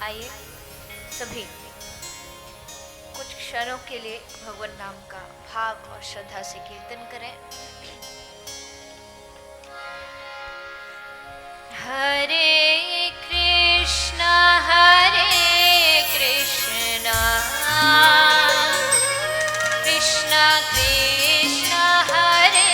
आइए सभी कुछ क्षणों के लिए भगवान नाम का भाव और श्रद्धा से कीर्तन करें। हरे कृष्णा कृष्णा कृष्णा हरे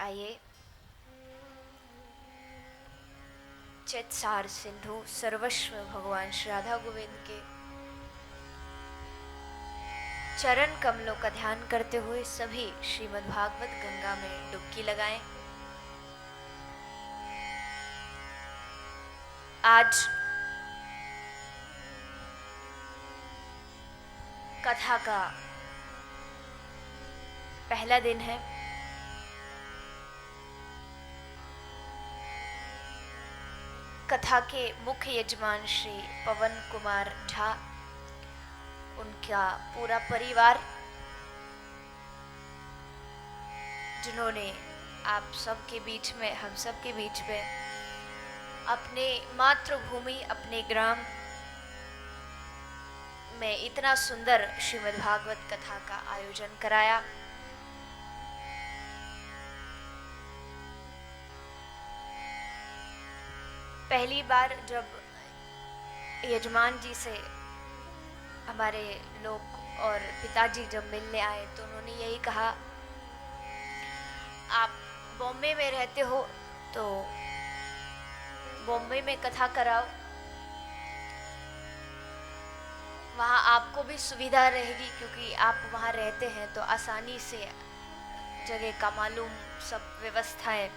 आइए चित्सार सिंधु सर्वस्व भगवान श्री राधा गोविंद के चरण कमलों का ध्यान करते हुए सभी श्रीमद् भागवत गंगा में डुबकी लगाएं। आज कथा का पहला दिन है। कथा के मुख्य यजमान श्री पवन कुमार झा, उनका पूरा परिवार, जिन्होंने आप सबके बीच में, हम सबके बीच में अपने मातृभूमि, अपने ग्राम में इतना सुंदर श्रीमद् भागवत कथा का आयोजन कराया। पहली बार जब यजमान जी से हमारे लोग और पिताजी जब मिलने आए तो उन्होंने यही कहा, आप बॉम्बे में रहते हो तो बॉम्बे में कथा कराओ, वहाँ आपको भी सुविधा रहेगी क्योंकि आप वहाँ रहते हैं तो आसानी से जगह का मालूम सब व्यवस्थाएं।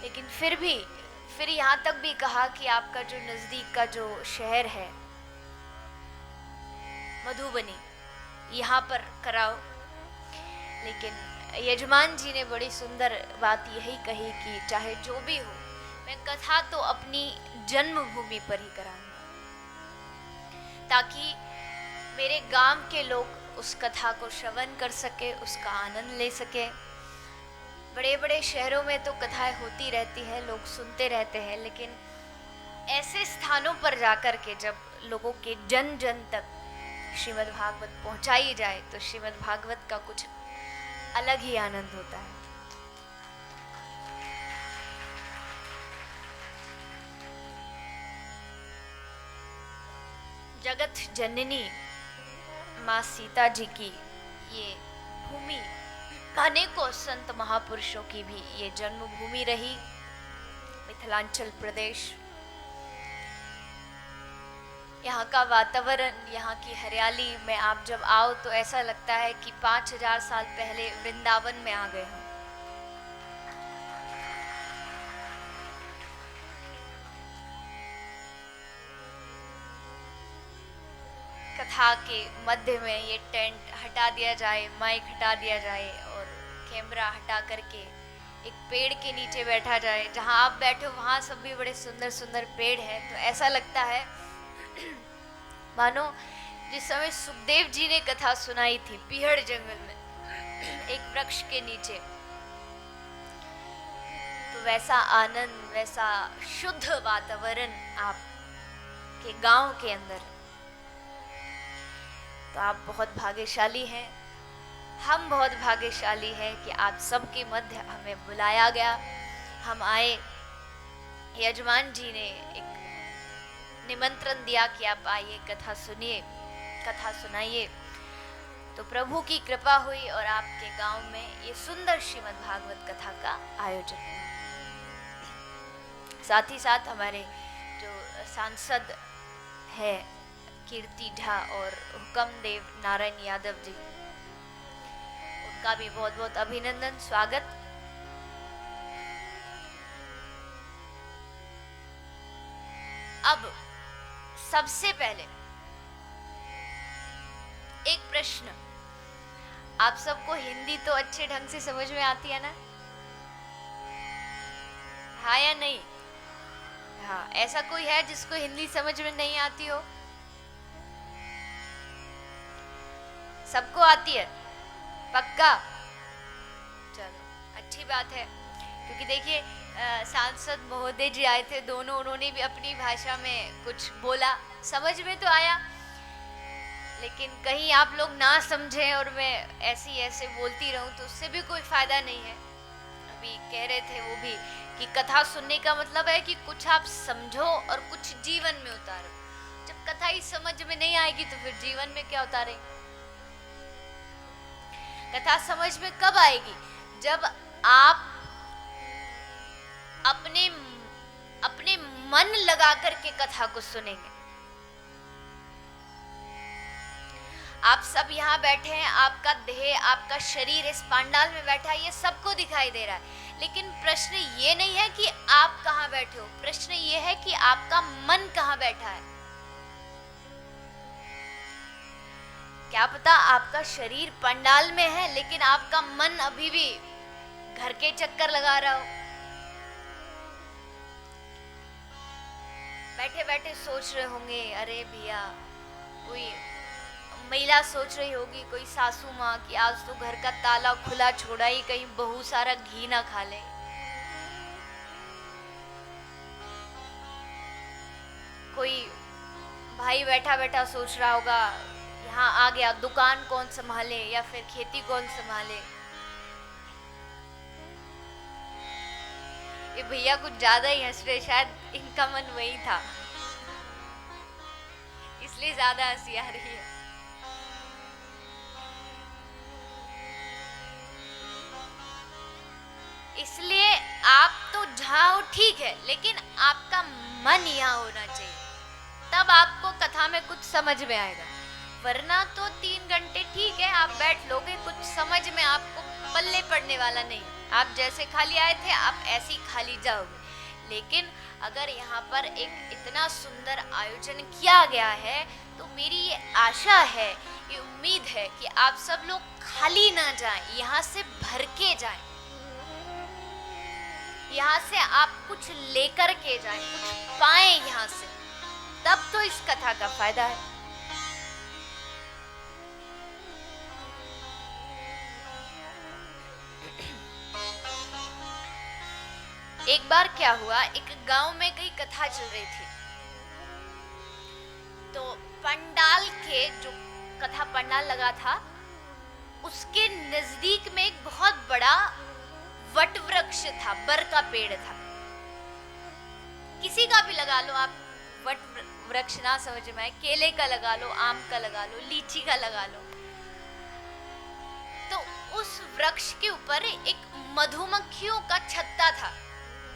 लेकिन फिर यहाँ तक भी कहा कि आपका जो नज़दीक का जो शहर है मधुबनी, यहाँ पर कराओ। लेकिन यजमान जी ने बड़ी सुंदर बात यही कही कि चाहे जो भी हो, मैं कथा तो अपनी जन्मभूमि पर ही कराऊंगा, ताकि मेरे गांव के लोग उस कथा को श्रवण कर सके, उसका आनंद ले सके। बड़े बड़े शहरों में तो कथाएं होती रहती हैं, लोग सुनते रहते हैं, लेकिन ऐसे स्थानों पर जाकर के जब लोगों के जन जन तक श्रीमद् भागवत पहुंचाई जाए तो श्रीमद् भागवत का कुछ अलग ही आनंद होता है। जगत जननी माँ सीता जी की ये भूमि अनेकों संत महापुरुषों की भी ये जन्मभूमि रही, मिथिलांचल प्रदेश। यहाँ का वातावरण, यहाँ की हरियाली में आप जब आओ तो ऐसा लगता है कि 5000 साल पहले वृंदावन में आ गए हो। कथा के मध्य में ये टेंट हटा दिया जाए, माइक हटा दिया जाए और कैमरा हटा करके एक पेड़ के नीचे बैठा जाए। जहाँ आप बैठे हो वहाँ सब भी बड़े सुंदर सुंदर पेड़ हैं, तो ऐसा लगता है मानो जिस समय सुखदेव जी ने कथा सुनाई थी पीहड़ जंगल में एक वृक्ष के नीचे, तो वैसा आनंद, वैसा शुद्ध वातावरण आप के गांव के अंदर। तो आप बहुत भाग्यशाली हैं, हम बहुत भाग्यशाली हैं कि आप सबके मध्य हमें बुलाया गया, हम आए। यजमान जी ने एक निमंत्रण दिया कि आप आइए, कथा सुनिए, कथा सुनाइए। तो प्रभु की कृपा हुई और आपके गांव में ये सुंदर श्रीमद् भागवत कथा का आयोजन हुआ। साथ ही साथ हमारे जो सांसद है कीर्ति झा और हुक्मदेव नारायण यादव जी, उनका भी बहुत बहुत अभिनंदन, स्वागत। अब सबसे पहले एक प्रश्न, आप सबको हिंदी तो अच्छे ढंग से समझ में आती है ना? हाँ या नहीं? हाँ, ऐसा कोई है जिसको हिंदी समझ में नहीं आती हो? सबको आती है? पक्का? चलो अच्छी बात है, क्योंकि देखिए सांसद महोदय जी आए थे, दोनों, उन्होंने भी अपनी भाषा में कुछ बोला, समझ में तो आया, लेकिन कहीं आप लोग ना समझें और मैं ऐसे बोलती रहूं तो उससे भी कोई फायदा नहीं है। अभी कह रहे थे वो भी कि कथा सुनने का मतलब है कि कुछ आप समझो और कुछ जीवन में उतारो। जब कथा ही समझ में नहीं आएगी तो फिर जीवन में क्या उतारेंगे? कथा समझ में कब आएगी? जब आप अपने अपने मन लगा करके कथा को सुनेंगे। आप सब यहाँ बैठे हैं, आपका देह, आपका शरीर इस पंडाल में बैठा है, ये सबको दिखाई दे रहा है, लेकिन प्रश्न ये नहीं है कि आप कहाँ बैठे हो, प्रश्न ये है कि आपका मन कहाँ बैठा है। क्या पता आपका शरीर पंडाल में है लेकिन आपका मन अभी भी घर के चक्कर लगा रहा हो। बैठे बैठे सोच रहे होंगे, अरे भैया, कोई महिला सोच रही होगी, कोई सासू माँ, कि आज तो घर का ताला खुला छोड़ा ही, कहीं बहू सारा घी ना खा ले। कोई भाई बैठा बैठा सोच रहा होगा, यहाँ आ गया, दुकान कौन संभाले या फिर खेती कौन संभाले। ये भैया कुछ ज्यादा ही हंस रहे, शायद इनका मन वही था, इसलिए ज्यादा हंसी आ रही है। इसलिए आप तो जहाँ हो ठीक है, लेकिन आपका मन यहाँ होना चाहिए, तब आपको कथा में कुछ समझ में आएगा। वरना तो 3 घंटे ठीक है आप बैठ लोगे, कुछ समझ में आपको पल्ले पड़ने वाला नहीं। आप जैसे खाली आए थे आप ऐसे ही खाली जाओगे। लेकिन अगर यहाँ पर एक इतना सुंदर आयोजन किया गया है तो मेरी ये आशा है, ये उम्मीद है कि आप सब लोग खाली ना जाएं, यहाँ से भर के जाएं, यहाँ से आप कुछ लेकर के जाएं, कुछ पाएं यहाँ से, तब तो इस कथा का फायदा है। एक बार क्या हुआ, एक गांव में कई कथा चल रही थी, तो पंडाल के जो कथा पंडाल लगा था उसके नजदीक में एक बहुत बड़ा वट वृक्ष था, बर का पेड़ था। किसी का भी लगा लो आप, वट वृक्ष ना समझ में आए, केले का लगा लो, आम का लगा लो, लीची का लगा लो। तो उस वृक्ष के ऊपर एक मधुमक्खियों का छत्ता था,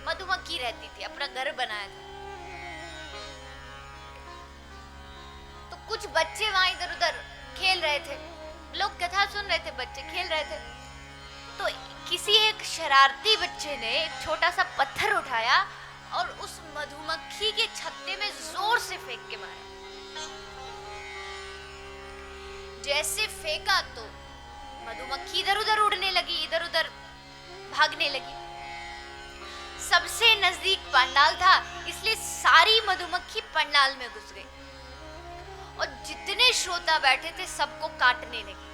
मधुमक्खी रहती थी, अपना घर बनाया था। तो कुछ बच्चे वहां इधर उधर खेल रहे थे, लोग कथा सुन रहे थे, बच्चे खेल रहे थे। तो किसी एक शरारती बच्चे ने एक छोटा सा पत्थर उठाया और उस मधुमक्खी के छत्ते में जोर से फेंक के मारा। जैसे फेंका तो मधुमक्खी इधर उधर उड़ने लगी, इधर उधर भागने लगी। सबसे नजदीक पंडाल था, इसलिए सारी मधुमक्खी पंडाल में घुस गई और जितने श्रोता बैठे थे सबको काटने लगी।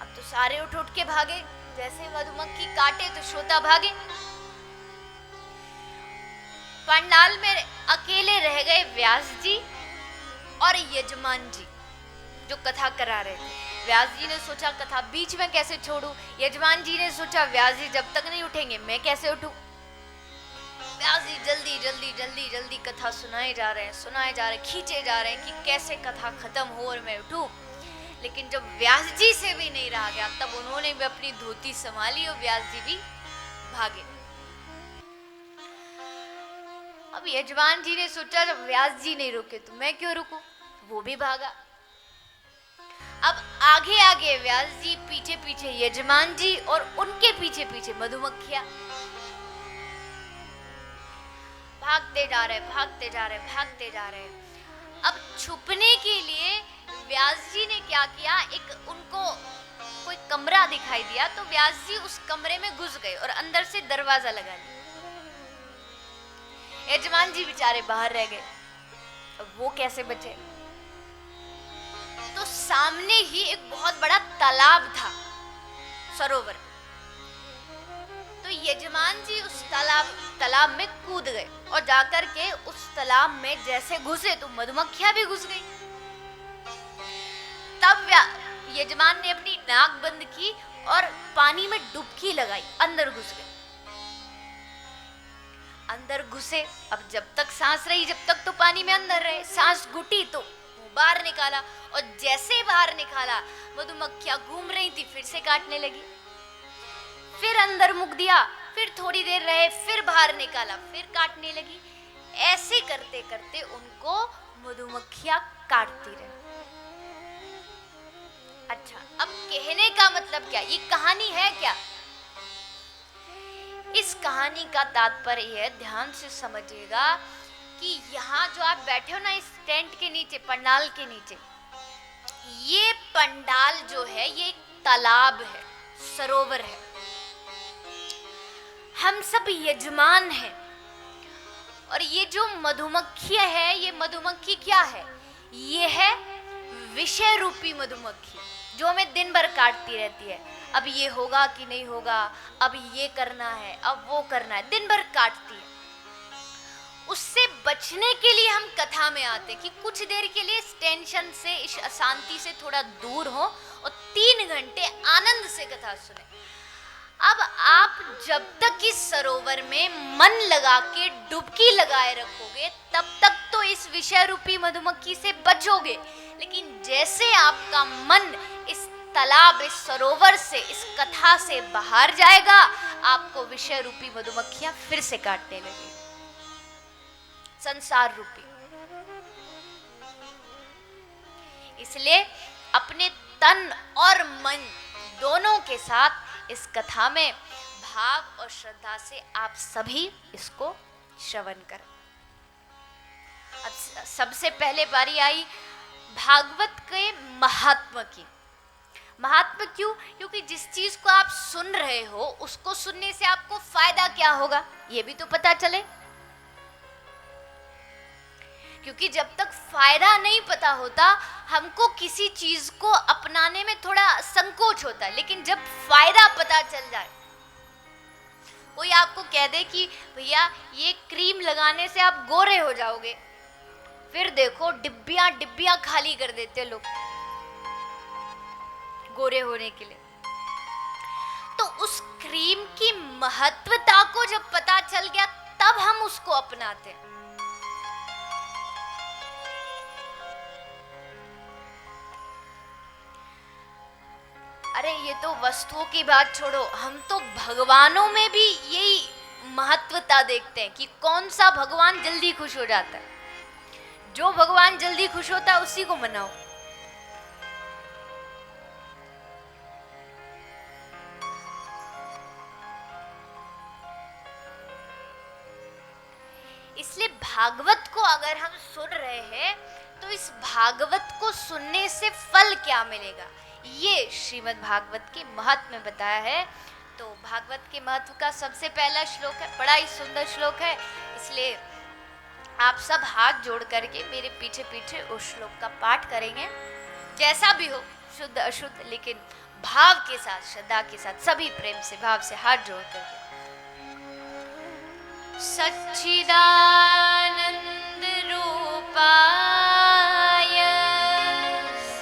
अब तो सारे उठ उठ के भागे, जैसे मधुमक्खी काटे तो श्रोता भागे। पंडाल में अकेले रह गए व्यास जी और यजमान जी जो कथा करा रहे थे। व्यास जी ने सोचा कथा बीच में कैसे छोड़ूं, यजमान जी ने सोचा व्यास जी जब तक नहीं उठेंगे मैं कैसे उठूं। व्यास जी जल्दी जल्दी जल्दी जल्दी कथा सुनाए जा रहे हैं, खींचे जा रहे हैं कि कैसे कथा खत्म हो और मैं उठूं। लेकिन जब व्यास जी से भी नहीं रहा गया तब उन्होंने भी अपनी धोती संभाली और व्यास जी भी भागे। अब यजमान जी ने सोचा जब व्यास जी नहीं रुके तो मैं क्यों रुकूं, वो भी भागा। अब आगे आगे व्यास जी, पीछे पीछे यजमान जी और उनके पीछे पीछे मधुमक्खियां भागते जा रहे, भागते जा रहे, भागते जा रहे। अब छुपने के लिए व्यास जी ने क्या किया, एक उनको कोई कमरा दिखाई दिया तो व्यास जी उस कमरे में घुस गए और अंदर से दरवाजा लगा लिया। यजमान जी बेचारे बाहर रह गए, अब वो कैसे बचे। तो सामने ही एक बहुत बड़ा तालाब था, सरोवर। तो यजमान जी उस तालाब में कूद गए और जाकर के उस तालाब में जैसे घुसे तो मधुमक्खियां भी घुस गई। तब यजमान ने अपनी नाक बंद की और पानी में डुबकी लगाई, अंदर घुस गए। अंदर घुसे, अब जब तक सांस रही जब तक तो पानी में अंदर रहे, सांस घुटी तो मुंह बाहर निकाला, और जैसे ही बाहर निकाला मधुमक्खियां घूम रही थी, फिर से काटने लगी। फिर अंदर मुक दिया, फिर थोड़ी देर रहे, फिर बाहर निकाला, फिर काटने लगी। ऐसे करते करते उनको मधुमक्खियां काटती रही। अच्छा, अब कहने का मतलब क्या, ये कहानी है क्या? इस कहानी का तात्पर्य है, ध्यान से समझिएगा, कि यहाँ जो आप बैठे हो ना इस टेंट के नीचे, पंडाल के नीचे, ये पंडाल जो है ये एक तालाब है, सरोवर है। हम सब यजमान हैं, और ये जो मधुमक्खियां है, ये मधुमक्खी क्या है? ये है विषय रूपी मधुमक्खी, जो हमें दिन भर काटती रहती है। अब ये होगा कि नहीं होगा, अब ये करना है, अब वो करना है, दिन भर काटती है। उससे बचने के लिए हम कथा में आते हैं कि कुछ देर के लिए इस टेंशन से, इस अशांति से थोड़ा दूर हो और 3 घंटे आनंद से कथा सुने। अब आप जब तक इस सरोवर में मन लगा के डुबकी लगाए रखोगे, तब तक तो इस विषय रूपी मधुमक्खी से बचोगे। लेकिन जैसे आपका मन इस तालाब, इस सरोवर से, इस कथा से बाहर जाएगा, आपको विषय रूपी मधुमक्खियां फिर से काटने लगेगी, संसार रूपी। इसलिए अपने तन और मन दोनों के साथ इस कथा में भाव और श्रद्धा से आप सभी इसको श्रवण करें। अब सबसे पहले बारी आई भागवत के महात्मा की। महात्मा क्यों? क्योंकि जिस चीज को आप सुन रहे हो, उसको सुनने से आपको फायदा क्या होगा, ये भी तो पता चले। क्योंकि जब तक फायदा नहीं पता होता, हमको किसी चीज को अपनाने में थोड़ा संकोच होता है। लेकिन जब फायदा पता चल जाए, कोई आपको कह दे कि भैया ये क्रीम लगाने से आप गोरे हो जाओगे, फिर देखो डिब्बियां डिब्बियां खाली कर देते लोग गोरे होने के लिए। तो उस क्रीम की महत्वता को जब पता चल गया, तब हम उसको अपनाते हैं। अरे ये तो वस्तुओं की बात छोड़ो, हम तो भगवानों में भी यही महत्वता देखते हैं कि कौन सा भगवान जल्दी खुश हो जाता है। जो भगवान जल्दी खुश होता है उसी को मनाओ। इसलिए भागवत को अगर हम सुन रहे हैं, तो इस भागवत को सुनने से फल क्या मिलेगा, ये श्रीमद् भागवत के महत्व में बताया है। तो भागवत के महत्व का सबसे पहला श्लोक है, बड़ा ही सुंदर श्लोक है। इसलिए आप सब हाथ जोड़ करके मेरे पीछे पीछे उस श्लोक का पाठ करेंगे। जैसा भी हो, शुद्ध अशुद्ध, लेकिन भाव के साथ, श्रद्धा के साथ, सभी प्रेम से, भाव से हाथ जोड़ करके। सच्चिदानंद रूपाय,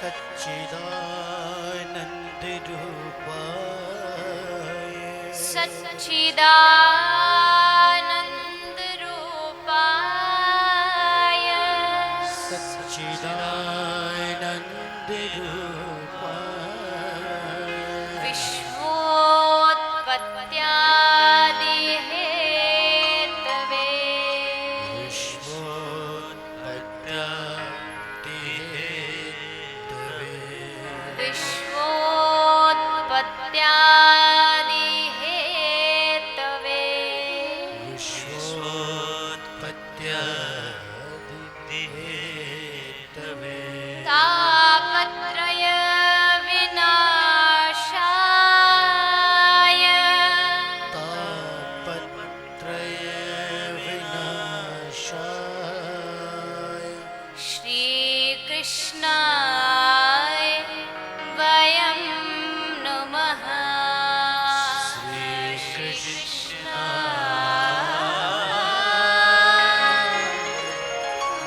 सच्चिदानंद रूपाय, सच्चिदानंद रूपाय, सच्चिदानंद रूपाय, विश्वोत्पत्त्यादि हेतवे, विश्वोत्पत्त्यादि हेतवे, विश्वोत्पत्त्यादि हेतवे, विश्वोत्पत्त्यादि हेतवे, तापत्रय विनाशाय, तापत्रय विनाशाय, श्रीकृष्णाय वयं नमः। श्रीकृष्णाय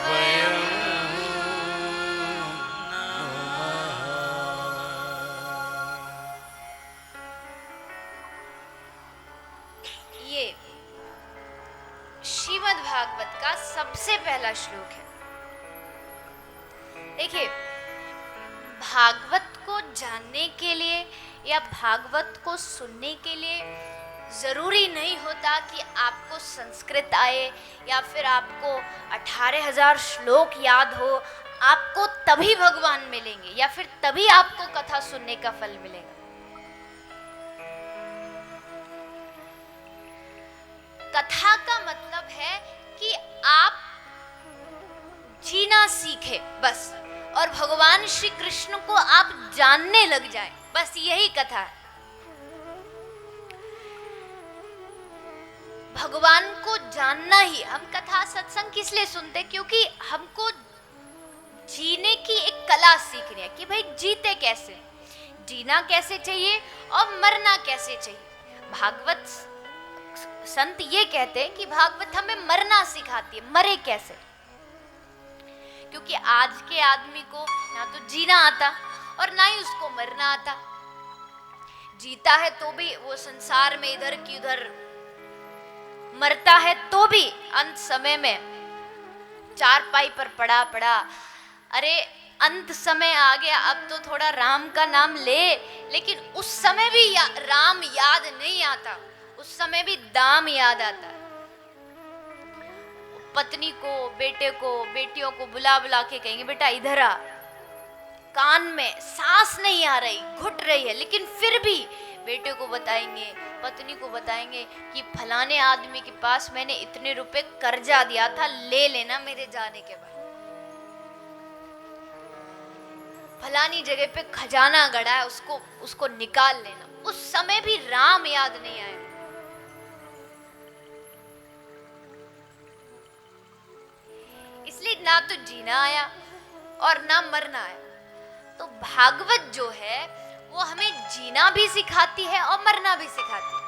वयं नमः। ये श्रीमद् भागवत का सबसे पहला श्लोक है। देखिए, भागवत को जानने के लिए या भागवत को सुनने के लिए जरूरी नहीं होता कि आपको संस्कृत आए या फिर आपको 18,000 श्लोक याद हो। आपको तभी भगवान मिलेंगे या फिर तभी आपको कथा सुनने का फल मिलेगा। कथा का मतलब है कि आप जीना सीखे बस, और भगवान श्री कृष्ण को आप जानने लग जाएं, बस यही कथा है। भगवान को जानना ही, हम कथा सत्संग किस लिए सुनते, क्योंकि हमको जीने की एक कला सीखनी है कि भाई जीते कैसे, जीना कैसे चाहिए और मरना कैसे चाहिए। भागवत संत ये कहते हैं कि भागवत हमें मरना सिखाती है, मरे कैसे, क्योंकि आज के आदमी को ना तो जीना आता और ना ही उसको मरना आता। जीता है तो भी वो संसार में इधर की उधर, मरता है तो भी अंत समय में चारपाई पर पड़ा पड़ा। अरे अंत समय आ गया, अब तो थोड़ा राम का नाम ले, लेकिन उस समय भी राम याद नहीं आता, उस समय भी दाम याद आता है। पत्नी को, बेटे को, बेटियों को बुला बुला के कहेंगे बेटा इधर आ, कान में सांस नहीं आ रही, घुट रही है, लेकिन फिर भी बेटे को बताएंगे, पत्नी को बताएंगे कि फलाने आदमी के पास मैंने इतने रुपए कर्जा दिया था, ले लेना मेरे जाने के बाद। फलानी जगह पे खजाना गड़ा है, उसको निकाल लेना। उस समय भी राम याद नहीं आएगा। इसलिए ना तो जीना आया और ना मरना आया। तो भागवत जो है वो हमें जीना भी सिखाती है और मरना भी सिखाती है।